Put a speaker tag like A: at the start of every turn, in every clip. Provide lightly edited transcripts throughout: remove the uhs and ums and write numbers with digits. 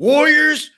A: Warriors,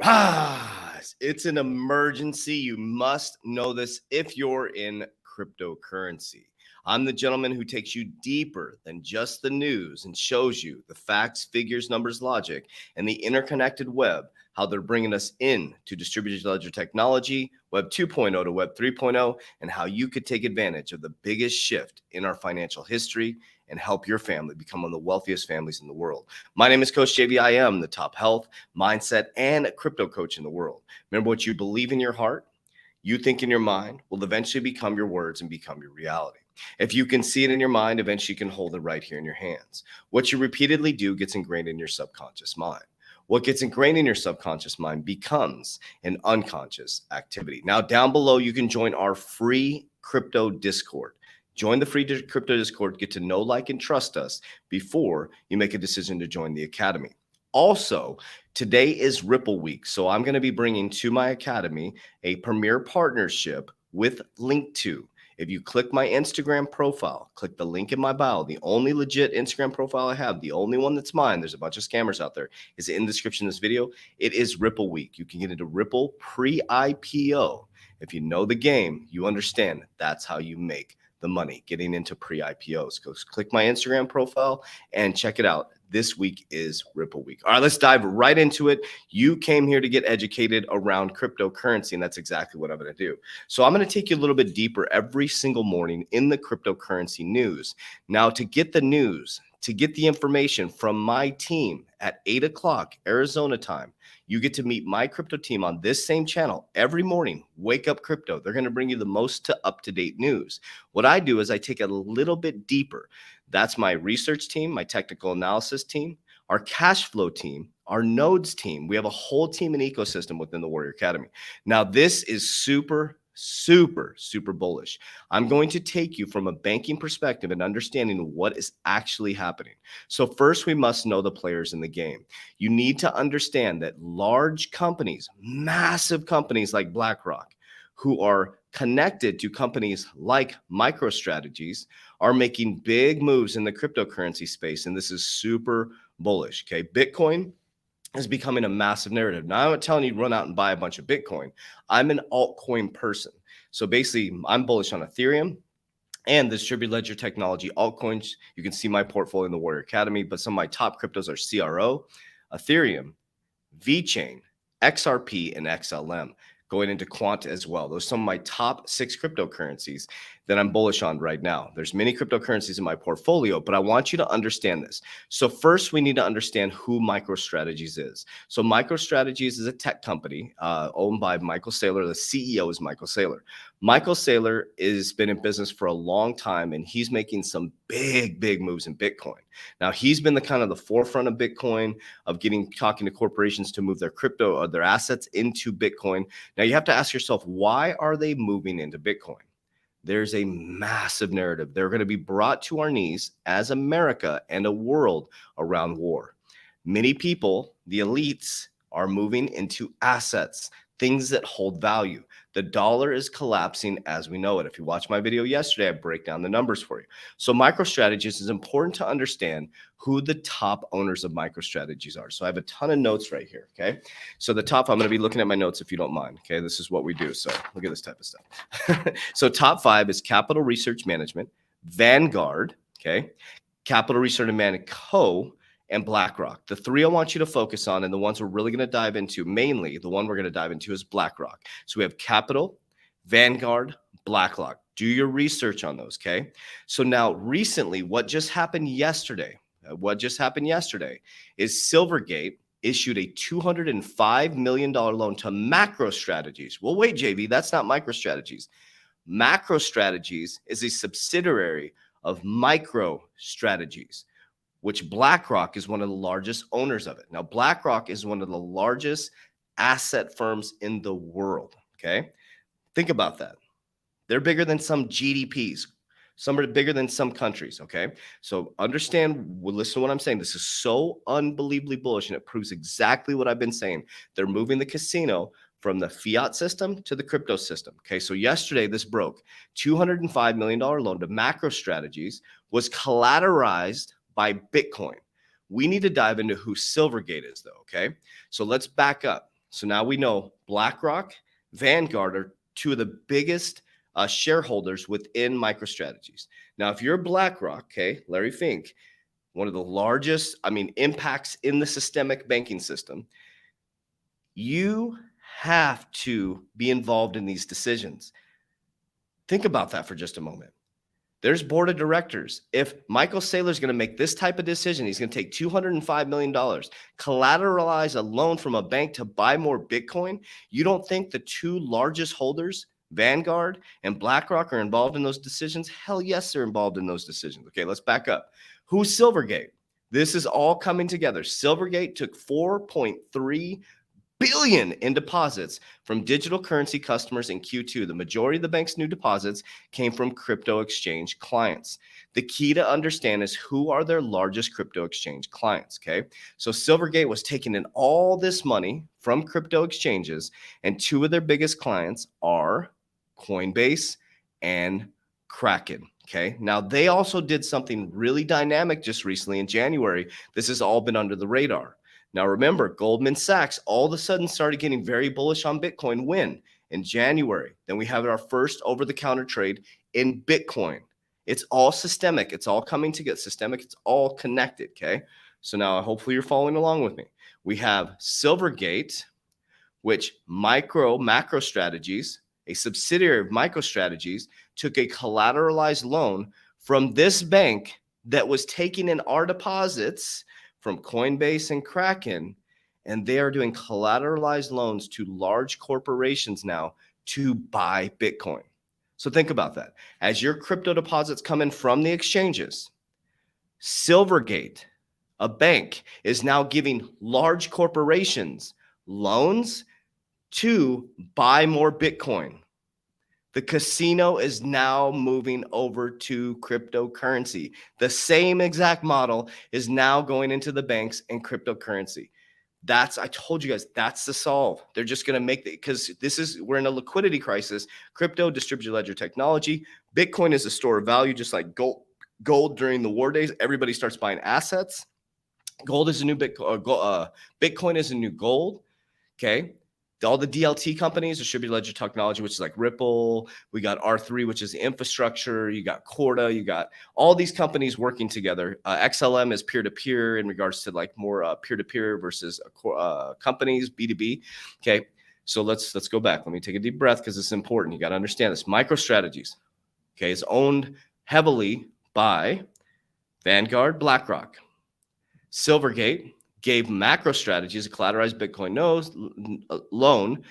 A: rise. It's an emergency. You must know this if you're in cryptocurrency. I'm the gentleman who takes you deeper than just the news and shows you the facts, figures, numbers, logic, and the interconnected web, how they're bringing us in to distributed ledger technology, Web 2.0 to Web 3.0, and how you could take advantage of the biggest shift in our financial history and help your family become one of the wealthiest families in the world. My name is Coach JV. I am the top health, mindset, and crypto coach in the world. Remember, what you believe in your heart, you think in your mind, will eventually become your words and become your reality. If you can see it in your mind, eventually you can hold it right here in your hands. What you repeatedly do gets ingrained in your subconscious mind. What gets ingrained in your subconscious mind becomes an unconscious activity. Now, down below, you can join our free crypto Discord. Join the free crypto Discord, get to know, like, and trust us before you make a decision to join the academy. Also, today is Ripple Week, so I'm going to be bringing to my academy a premier partnership with Link2. If you click my Instagram profile, click the link in my bio, the only legit Instagram profile I have, the only one that's mine, there's a bunch of scammers out there, is in the description of this video. It is Ripple Week. You can get into Ripple pre-IPO. If you know the game, you understand that's how you make the money, getting into pre-IPOs. Go click my Instagram profile and check it out. This week is Ripple Week. All right, let's dive right into it. You came here to get educated around cryptocurrency, and that's exactly what I'm going to do. So I'm going to take you a little bit deeper every single morning in the cryptocurrency news. Now, to get the news, to get the information from my team at 8 o'clock Arizona time, you get to meet my crypto team on this same channel every morning. Wake Up Crypto. They're going to bring you the most up-to-date news. What I do is I take it a little bit deeper. That's my research team, my technical analysis team, our cash flow team, our nodes team. We have a whole team and ecosystem within the Warrior Academy. Now, this is super bullish. I'm going to take you from a banking perspective and understanding what is actually happening. So first, we must know the players in the game. You need to understand that large companies, massive companies like BlackRock, who are connected to companies like MicroStrategies, are making big moves in the cryptocurrency space. And this is super bullish. Okay. Bitcoin is becoming a massive narrative. Now, I'm not telling you to run out and buy a bunch of Bitcoin. I'm an altcoin person. So basically, I'm bullish on Ethereum and the distributed ledger technology altcoins. You can see my portfolio in the Warrior Academy, but some of my top cryptos are CRO, Ethereum, VeChain, XRP, and XLM. Going into quant as well. Those are some of my top 6 cryptocurrencies that I'm bullish on right now. There's many cryptocurrencies in my portfolio, but I want you to understand this. So first, we need to understand who MicroStrategies is. So MicroStrategies is a tech company owned by Michael Saylor. The CEO is Michael Saylor. Michael Saylor has been in business for a long time, and he's making some big moves in Bitcoin. Now, he's been the kind of the forefront of Bitcoin, of talking to corporations to move their crypto or their assets into Bitcoin. Now, you have to ask yourself, why are they moving into Bitcoin? There's a massive narrative. They're going to be brought to our knees as America and a world around war. Many people, the elites, are moving into assets, things that hold value. The dollar is collapsing as we know it. If you watched my video yesterday, I break down the numbers for you. So MicroStrategies is important to understand who the top owners of MicroStrategies are. So I have a ton of notes right here, okay? So the top, I'm going to be looking at my notes if you don't mind, okay? This is what we do, so look at this type of stuff. So top 5 is Capital Research Management, Vanguard, okay? Capital Research and Management Co., and BlackRock. The 3 I want you to focus on, and the ones we're really going to dive into, mainly the one we're going to dive into is BlackRock. So we have Capital, Vanguard, BlackRock. Do your research on those, okay? So now recently, what just happened yesterday is Silvergate issued a $205 million loan to MicroStrategies. Well, wait, JV, that's not MicroStrategies. MicroStrategies is a subsidiary of MicroStrategies, which BlackRock is one of the largest owners of it. Now, BlackRock is one of the largest asset firms in the world, okay? Think about that. They're bigger than some GDPs. Some are bigger than some countries, okay? So listen to what I'm saying. This is so unbelievably bullish, and it proves exactly what I've been saying. They're moving the casino from the fiat system to the crypto system, okay? So yesterday, this broke. $205 million loan to MicroStrategies was collateralized by Bitcoin. We need to dive into who Silvergate is, though, okay? So let's back up. So now we know BlackRock, Vanguard are two of the biggest shareholders within MicroStrategies. Now, if you're BlackRock, okay, Larry Fink, one of the largest, impacts in the systemic banking system, you have to be involved in these decisions. Think about that for just a moment. There's board of directors. If Michael Saylor is going to make this type of decision, he's going to take $205 million, collateralize a loan from a bank to buy more Bitcoin. You don't think the two largest holders, Vanguard and BlackRock, are involved in those decisions? Hell yes, they're involved in those decisions. Okay, let's back up. Who's Silvergate? This is all coming together. Silvergate took $4.3 billion in deposits from digital currency customers in Q2. The majority of the bank's new deposits came from crypto exchange clients. The key to understand is who are their largest crypto exchange clients, okay? So Silvergate was taking in all this money from crypto exchanges, and two of their biggest clients are Coinbase and Kraken. Okay. Now, they also did something really dynamic just recently in January. This has all been under the radar. Now, remember, Goldman Sachs all of a sudden started getting very bullish on Bitcoin. When? In January. Then we have our first over-the-counter trade in Bitcoin. It's all systemic. It's all coming together. Systemic. It's all connected. Okay. So now hopefully you're following along with me. We have Silvergate, which MicroStrategies, a subsidiary of MicroStrategies, took a collateralized loan from this bank that was taking in our deposits from Coinbase and Kraken, and they are doing collateralized loans to large corporations now to buy Bitcoin. So think about that. As your crypto deposits come in from the exchanges, Silvergate, a bank, is now giving large corporations loans to buy more Bitcoin. The casino is now moving over to cryptocurrency. The same exact model is now going into the banks and cryptocurrency. I told you guys, that's the solve. They're just going to make it, because we're in a liquidity crisis. Crypto, distributed ledger technology. Bitcoin is a store of value, just like gold during the war days. Everybody starts buying assets. Gold is a new Bitcoin. Bitcoin is a new gold. Okay. All the DLT companies, distributed ledger technology, which is like Ripple. We got R3, which is the infrastructure. You got Corda. You got all these companies working together. XLM is peer-to-peer in regards to like more peer-to-peer versus companies, B2B. Okay, so let's go back. Let me take a deep breath because it's important. You got to understand this. MicroStrategies, okay, is owned heavily by Vanguard, BlackRock. Silvergate gave MicroStrategies a collateralized Bitcoin loan,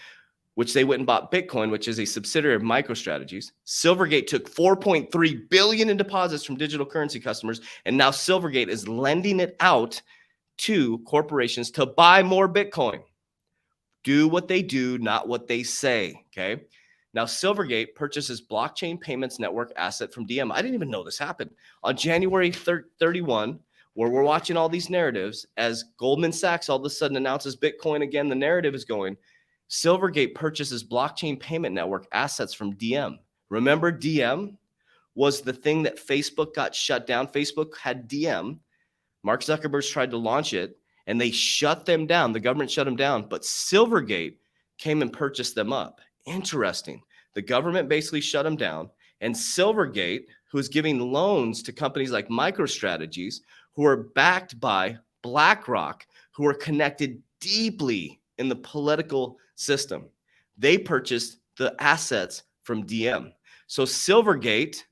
A: which they went and bought Bitcoin, which is a subsidiary of MicroStrategies. Silvergate took $4.3 billion in deposits from digital currency customers, and now Silvergate is lending it out to corporations to buy more Bitcoin. Do what they do, not what they say, okay? Now, Silvergate purchases blockchain payments network asset from DM. I didn't even know this happened. On January 31, where we're watching all these narratives, as Goldman Sachs all of a sudden announces Bitcoin again, the narrative is going, Silvergate purchases blockchain payment network assets from DM. Remember, DM was the thing that Facebook got shut down. Facebook had DM. Mark Zuckerberg tried to launch it, and they shut them down. The government shut them down, but Silvergate came and purchased them up. Interesting. The government basically shut them down, and Silvergate, who is giving loans to companies like MicroStrategies, who are backed by BlackRock, who are connected deeply in the political system. They purchased the assets from DM. So Silvergate,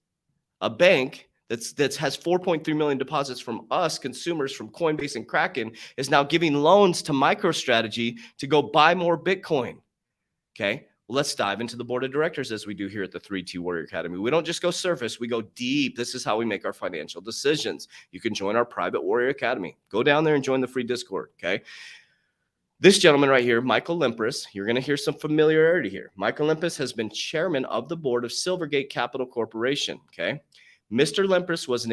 A: a bank that has 4.3 million deposits from us consumers from Coinbase and Kraken, is now giving loans to MicroStrategy to go buy more Bitcoin. Okay. Well, let's dive into the board of directors as we do here at the 3T Warrior Academy. We don't just go surface, we go deep. This is how we make our financial decisions. You can join our private Warrior Academy. Go down there and join the free Discord, okay? This gentleman right here, Michael Limpris, you're going to hear some familiarity here. Michael Limpris has been chairman of the board of Silvergate Capital Corporation, okay? Mr. Limpris was an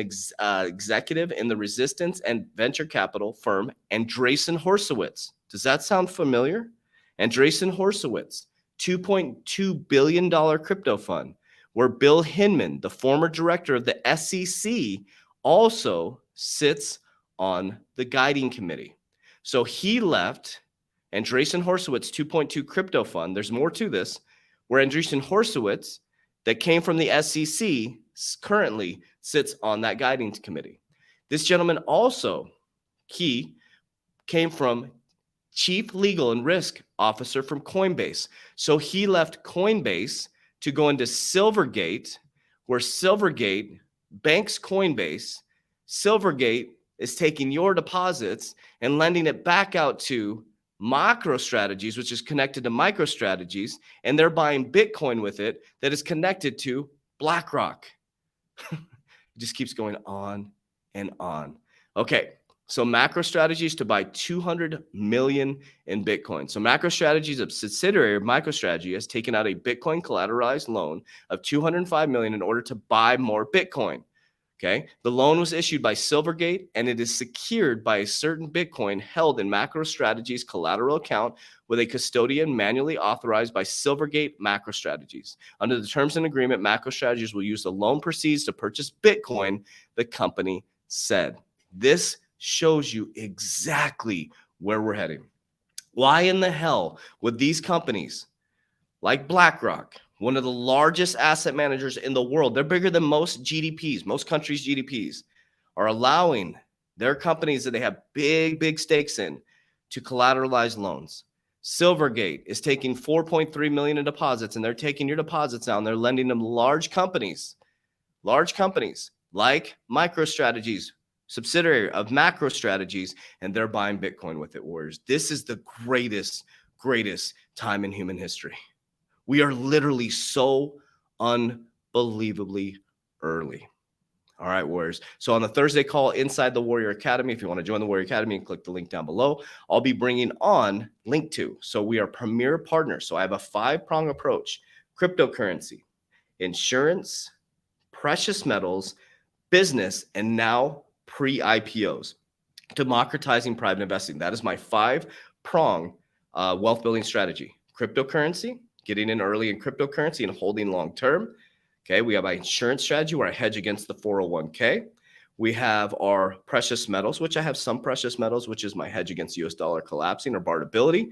A: executive in the resistance and venture capital firm Andreessen Horowitz. Does that sound familiar? Andreessen Horowitz. $2.2 billion crypto fund, where Bill Hinman, the former director of the SEC, also sits on the guiding committee. So he left Andreessen Horowitz 2.2 crypto fund. There's more to this, where Andreessen Horowitz, that came from the SEC, currently sits on that guiding committee. This gentleman also, he came from Chief Legal and Risk Officer from Coinbase. So he left Coinbase to go into Silvergate, where Silvergate banks Coinbase. Silvergate is taking your deposits and lending it back out to MicroStrategies, which is connected to MicroStrategies, and they're buying Bitcoin with it that is connected to BlackRock. It just keeps going on and on. Okay, so MicroStrategy is to buy 200 million in Bitcoin. So MicroStrategy is a subsidiary of MicroStrategy, has taken out a Bitcoin collateralized loan of 205 million in order to buy more Bitcoin. Okay, the loan was issued by Silvergate, and it is secured by a certain Bitcoin held in MicroStrategy's collateral account with a custodian manually authorized by Silvergate MicroStrategies. Under the terms and agreement, MicroStrategies will use the loan proceeds to purchase Bitcoin, the company said. This shows you exactly where we're heading. Why in the hell would these companies like BlackRock, one of the largest asset managers in the world, they're bigger than most GDPs, most countries' GDPs, are allowing their companies that they have big stakes in to collateralize loans? Silvergate is taking 4.3 million in deposits, and they're taking your deposits now and they're lending them large companies like MicroStrategies, subsidiary of MicroStrategies, and they're buying Bitcoin with it, warriors. This is the greatest time in human history. We are literally so unbelievably early. All right, warriors. So on the Thursday call inside the Warrior Academy, if you want to join the Warrior Academy, click the link down below. I'll be bringing on link to. So we are premier partners. So I have a 5-prong approach: cryptocurrency, insurance, precious metals, business, and now pre-IPOs, democratizing private investing. That is my 5-prong wealth building strategy: cryptocurrency, getting in early in cryptocurrency and holding long term. Okay, we have my insurance strategy where I hedge against the 401k. We have our precious metals, which I have some precious metals, which is my hedge against US dollar collapsing or barterability.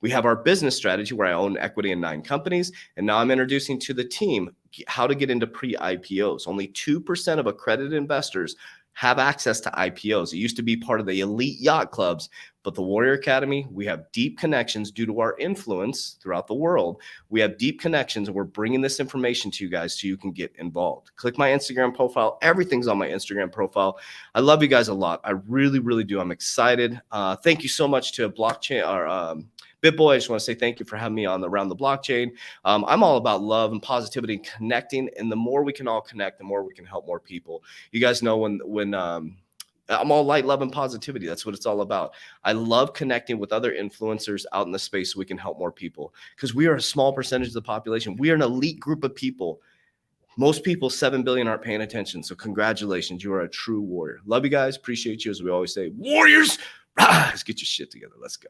A: We have our business strategy where I own equity in 9 companies. And now I'm introducing to the team how to get into pre-IPOs. Only 2% of accredited investors have access to IPOs. It used to be part of the elite yacht clubs, but the Warrior Academy, we have deep connections due to our influence throughout the world. We have deep connections, and we're bringing this information to you guys so you can get involved. Click my Instagram profile. Everything's on my Instagram profile. I love you guys a lot. I really do. I'm excited. Thank you so much to Blockchain or BitBoy. I just want to say thank you for having me on Around the Blockchain. I'm all about love and positivity and connecting, and the more we can all connect, the more we can help more people. You guys know when I'm all light, love, and positivity. That's what it's all about. I love connecting with other influencers out in the space so we can help more people, because we are a small percentage of the population. We are an elite group of people. Most people, 7 billion, aren't paying attention. So congratulations. You are a true warrior. Love you guys. Appreciate you. As we always say, warriors, let's get your shit together. Let's go.